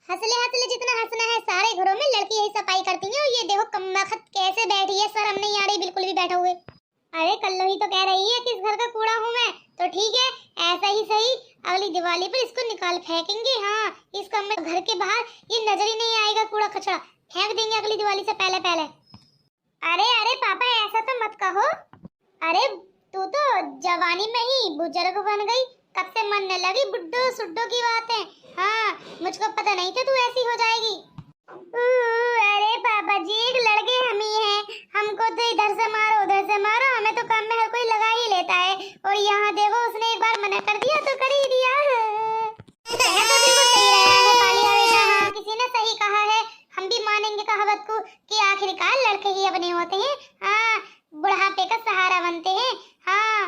हंसले हंसले जितना हंसना है, सारे घरों में लड़की यही सफाई करती है। और ये देखो कम्बख्त कैसे बैठी है, शर्म नहीं आ रही बिल्कुल भी बैठा हुए। अरे कल्लो ही तो कह रही है कि इस घर का कूड़ा हूँ मैं, तो ठीक है ऐसा ही सही, अगली दिवाली पर इसको निकाल फेंकेंगे। हाँ, इस कमरे घर के बाहर ये नजर ही नहीं आएगा, कूड़ा कचरा फेंक देंगे अगली दिवाली से पहले पहले। अरे अरे पापा ऐसा तो मत कहो। अरे तू तो जवानी में ही बुजुर्ग बन गई, कब से मन न लगी बुड्ढो सुड्ढो की बातें। हाँ, मुझको पता नहीं था तू ऐसी हो जाएगी। अरे पापा जी, एक लड़के हम ही हैं, हमको तो इधर से मारो उधर से मारो, हमें तो काम में हर कोई लगा ही लेता है। और यहाँ देखो उसने एक बार मना कर दिया तो कर ही दिया। तो बिल्कुल सही रहा है कालिया बेटा। हाँ, किसी ने सही कहा है, हम भी मानेंगे कहावत को कि आखिरकार लड़के ही अपने होते हैं। हाँ, बुढ़ापे का सहारा बनते हैं। हाँ,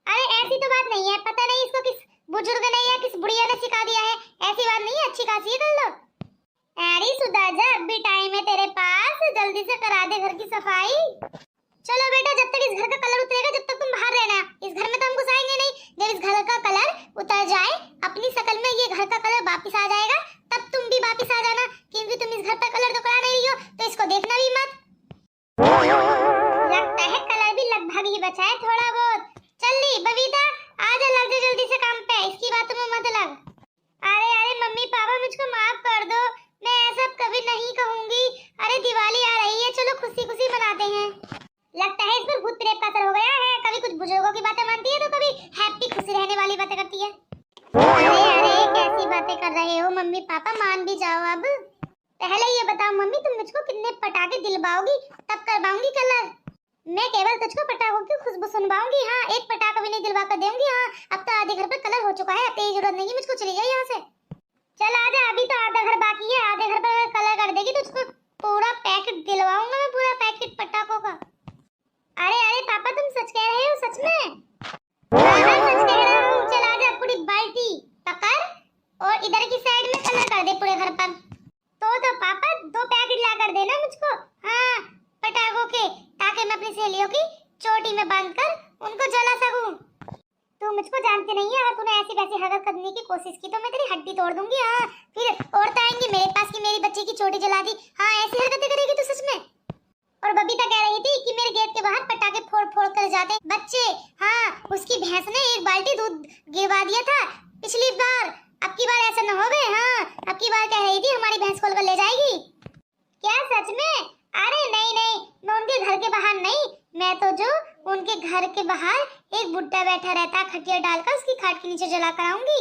अरे ऐसी तो बात नहीं है, पता नहीं इसको किस बुजुर्ग ने या किस बुढ़िया ने सिखा दिया है। ऐसी बात नहीं है, अच्छी खासी है कर लो। अरे सुदाजा, अब भी टाइम है तेरे पास, जल्दी से करा दे घर की सफाई। चलो बेटा, जब तक इस घर का कलर उतरेगा जब तक तुम बाहर रहना, इस घर में तो हम घुसाएंगे नहीं। जब इस घर का कलर उतर जाए, अपनी शकल में ये घर का कलर वापस आ जाएगा, तब तुम भी वापस आ जाना, क्योंकि तुम इस घर पर कलर तो करा नहीं रही हो, तो इसको देखना भी मत। लगता है कलर भी लगभग ही बचा है थोड़ा बहुत। चल बबीता, आजा, लग जा जल्दी से काम पे, इसकी बातों में मत लग। अरे अरे मम्मी पापा, मुझको माफ कर दो, मैं ऐसा कभी नहीं कहूंगी। अरे दिवाली आ रही है, चलो खुशी खुशी मनाते हैं। लगता है इस पर भूत प्रेत का असर हो गया है, कभी कुछ बुजुर्गों की बातें मानती है तो कभी हैप्पी खुशी रहने वाली बातें करती है। अरे अरे कैसी बातें कर रहे हो मम्मी पापा, मान भी जाओ अब। पहले ये बताओ मम्मी, तुम मुझको कितने पटाखे दिलवाओगी, तब करवाऊंगी कलर। मैं केवल तुझको पटाखों की खुशबू सुनवाऊंगी। हाँ, एक पटाखा भी नहीं दिलवा कर दूंगी। हाँ, अब तो आधे घर पर कलर हो चुका है, अब तेरी जरूरत नहीं है मुझको, चली जाए यहाँ से। चल आजा, अभी तो आधा घर बाकी है, आधे घर पर कलर कर देगी तो उसको पूरा पैकेट दिलवाऊंगा मैं, पूरा पैकेट पटाखों का। अरे अरे पापा, तुम सच कह रहे हो सच में? हाँ सच कह रहा हूँ। चल आजा, पूरी बाल्टी पकड़ और इधर की साइड में कलर कर दे पूरे घर पर। तो पापा 2 पैकेट ला कर देना मुझको। हाँ, पटाखों के, ताकि मैं अपनी सहेलियों की चोटी में बांधकर उनको जला सकूं। तू मुझको जानती नहीं है, अगर तूने ऐसी वैसी हरकत करने की कोशिश की तो मैं तेरी हड्डी तोड़ दूंगी। हाँ, फिर औरतें आएंगी मेरे पास कि मेरी बच्ची की चोटी जला दी। हाँ, ऐसी हरकतें करेगी तू सच में? और बबीता कह रही थी कि मेरे गेट के बाहर पटाखे फोड़ फोड़ कर जाते बच्चे। हाँ, उसकी भैंस ने 1 बाल्टी दूध गिरवा दिया था पिछली बार, अब की बार ऐसा न होवे। हाँ, अब की बार कह रही थी हमारी भैंस खोल कर ले जाएगी। क्या सच में? अरे नहीं नहीं, मैं उनके घर के बाहर नहीं, मैं तो जो उनके घर के बाहर एक बुड्ढा बैठा रहता खटिया डालकर उसकी खाट के नीचे जला कर आऊंगी।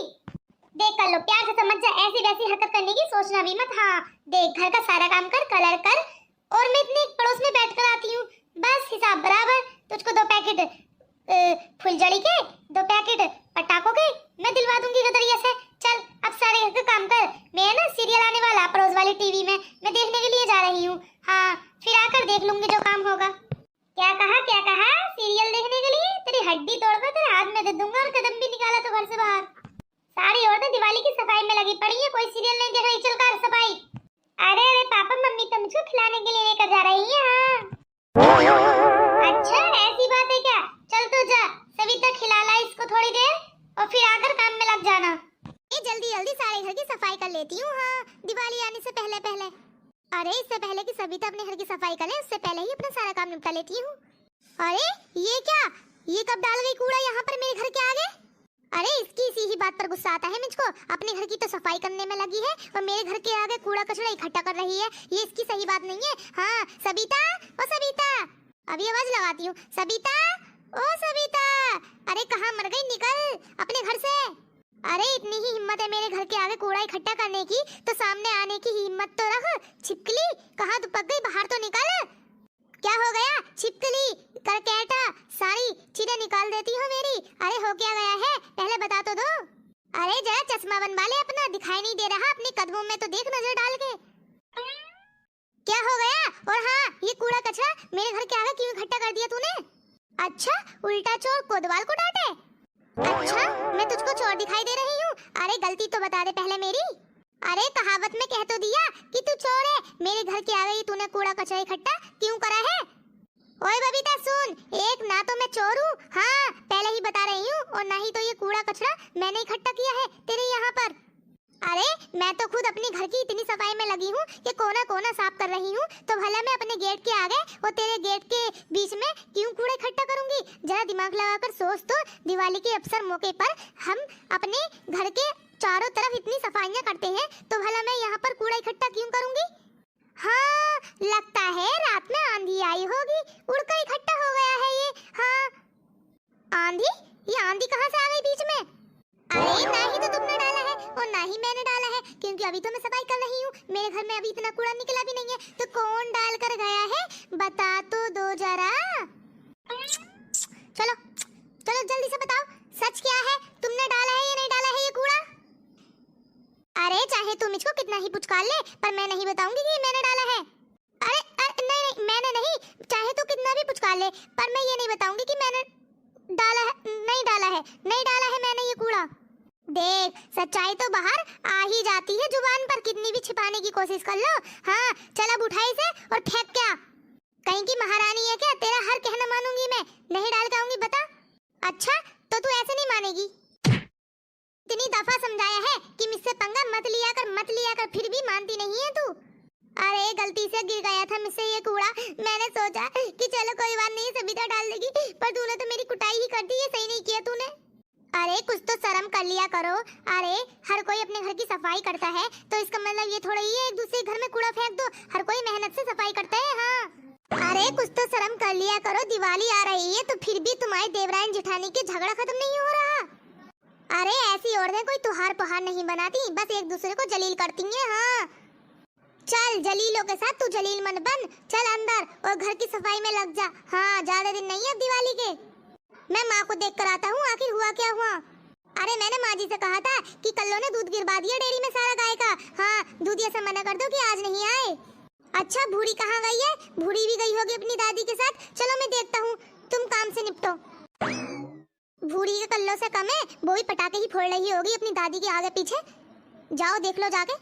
देख कर लो, प्यार से समझ जा, ऐसी वैसी हरकत करने की सोचना भी मत। हाँ देख, घर का सारा काम कर, कलर कर, और मैं इतने पड़ोस में बैठ कर आती हूँ, बस हिसाब बराबर। तुझको 2 पैकेट फुलझड़ी के, 2 पैकेट पटाखों के मैं दिलवा दूंगी गदरिया से। चल अब सारे घर का काम कर, मैं ना सीरियल आने वाला पड़ोस वाली टीवी में, मैं देखने के लिए जा रही हूँ। हाँ, फिर आकर देख लूंगी जो काम होगा। क्या कहा क्या कहा? सीरियल देखने के लिए? तेरी हड्डी तोड़कर तेरे हाथ में दे दूंगा, और कदम भी निकाला तो घर से बाहर। सारी औरतें दिवाली की सफाई में लगी पड़ी है, कोई सीरियल नहीं देख रही, चल कर सफाई। अरे अरे पापा, मम्मी तो मुझको खिलाने के लिए लेकर जा रही है। हाँ अच्छा, ऐसी बात है क्या? चल तो जा, सविता खिला ला इसको थोड़ी देर, और फिर आकर काम में लग जाना। ये जल्दी जल्दी सारे घर की सफाई कर लेती हूँ। हाँ, दिवाली आने से पहले पहले। अरे इससे पहले कि सविता अपने घर की सफाई करे, उससे पहले ही अपना सारा काम निपटा लेती हूँ। अरे ये क्या, ये कब डाल गई कूड़ा यहाँ पर मेरे घर के आगे? अरे इसकी इसी ही बात पर गुस्सा आता है मुझको, अपने घर की तो सफाई करने में लगी है और मेरे घर के आगे कूड़ा कचरा इकट्ठा कर रही है, ये इसकी सही बात नहीं है। हाँ सविता, ओ सविता, अभी आवाज लगाती हूँ। सविता, ओ सविता, अरे कहाँ मर गई, निकल अपने घर से। अरे इतनी ही हिम्मत है मेरे घर के आगे कूड़ा इकट्ठा करने की, तो सामने आने की हिम्मत तो रख। छिपकली, कहाँ दुपक गई, बाहर तो निकल। क्या हो गया छिपकली, करकेटा, सारी चीजें निकाल देती हो मेरी। अरे हो क्या गया है, पहले बता तो दो। अरे जरा चश्मा बनवा ले अपना, दिखाई नहीं दे रहा अपने कदमों में, तो देख नजर डाल के। क्या हो गया? और हाँ, ये कूड़ा कचरा मेरे घर के आगे क्यों इकट्ठा कर दिया तूने? अच्छा, उल्टा चोर कोतवाल को डांटे? अच्छा, मैं तुझको चोर दिखाई दे रही हूँ? अरे गलती तो बता दे पहले मेरी। अरे कहावत में कह तो दिया कि तू चोर है, मेरे घर के आगे तूने कूड़ा कचरा इकट्ठा क्यों करा है? ओए बबीता सुन, एक ना तो मैं चोर हूँ, हाँ पहले ही बता रही हूँ, और ना ही तो ये कूड़ा कचरा मैंने इकट्ठा किया है तेरे यहाँ पर। अरे मैं तो खुद अपने घर की इतनी सफाई में लगी हूँ कि कोना कोना साफ कर रही हूँ, तो भला मैं अपने गेट के आगे और तेरे गेट के बीच में क्यों कूड़ा इकट्ठा करूंगी? जरा दिमाग लगाकर सोच तो, दिवाली के अवसर मौके पर हम अपने घर के चारों तरफ इतनी सफाइयाँ करते हैं, तो भला मैं यहाँ पर कूड़ा इकट्ठा क्यों करूंगी? हाँ, लगता है रात में आंधी आई होगी, उड़कर इकट्ठा हो गया है ये। हाँ, आंधी? ये आंधी कहाँ से आ गई बीच में? अरे ना ही तो तुमने डाला है और ना ही मैंने डाला है, क्योंकि अभी तो मैं सफाई कर रही हूँ। मेरे घर में अभी इतना कूड़ा निकला भी नहीं है, तो कौन डाल कर गया है बता तो दो जरा। चलो चलो जल्दी से बताओ, सच क्या है? तुमने डाला है या नहीं डाला है ये कूड़ा? अरे चाहे तुम इसको कितना ही पुचकार ले, पर मैं नहीं बताऊंगी कि मैंने डाला है। अरे नहीं नहीं, मैंने नहीं, चाहे तू कितना भी पुचकार ले, पर मैं ये नहीं बताऊंगी कि मैंने डाला है नहीं डाला है, नहीं डाला है मैंने ये कूड़ा। देख, सच्चाई तो बाहर आ ही जाती है जुबान पर, कितनी भी छिपाने की कोशिश कर लो। हाँ चल अब उठा इसे और फेंक। क्या कहीं की महारानी है क्या? तेरा हर कहना मानूंगी मैं, नहीं डाल के आऊंगी बता। अच्छा तो तू ऐसे नहीं मानेगी? इतनी दफा समझाया है कि मुझसे पंगा मत लिया कर, फिर भी मानती नहीं है तू। अरे गलती से गिर गया था मुझसे ये कूड़ा, मैंने सोचा कि चलो कोई बात नहीं, सबिता डाल देगी, पर तूने तो मेरी कुटाई ही कर दी। ये सही नहीं किया तूने। अरे कुछ तो शर्म कर लिया करो। अरे हर कोई अपने घर की सफाई करता है, तो इसका मतलब ये थोड़ा ही है एक दूसरे घर में कूड़ा फेंक दो। हर कोई मेहनत से सफाई करता है। हाँ अरे कुछ तो शर्म कर लिया करो, दिवाली आ रही है, तो फिर भी तुम्हारी देवरानी जेठानी के झगड़ा खत्म नहीं हो रहा। अरे ऐसी औरतें कोई त्योहार पहाड़ नहीं बनाती, बस एक दूसरे को जलील करती हैं। हाँ चल जलीलों के साथ तू जलील मन बन, चल अंदर और घर की सफाई में लग जा। हाँ ज्यादा दिन नहीं है दिवाली के। मैं माँ को देख कर आता हूँ, आखिर हुआ क्या हुआ। अरे मैंने माँ जी से कहा था कि कल्लो ने दूध गिरवा दिया डेयरी में सारा गाय का। हाँ दूधिया से मना कर दो कि आज नहीं आए। अच्छा बूढ़ी कहाँ गई है? बूढ़ी भी गई होगी अपनी दादी के साथ। चलो मैं देखता हूँ, तुम काम से निपटो। बूढ़ी के कल्लो से कम है, वो भी पटाखे ही फोड़ रही होगी अपनी दादी के आगे पीछे। जाओ देख लो जाके।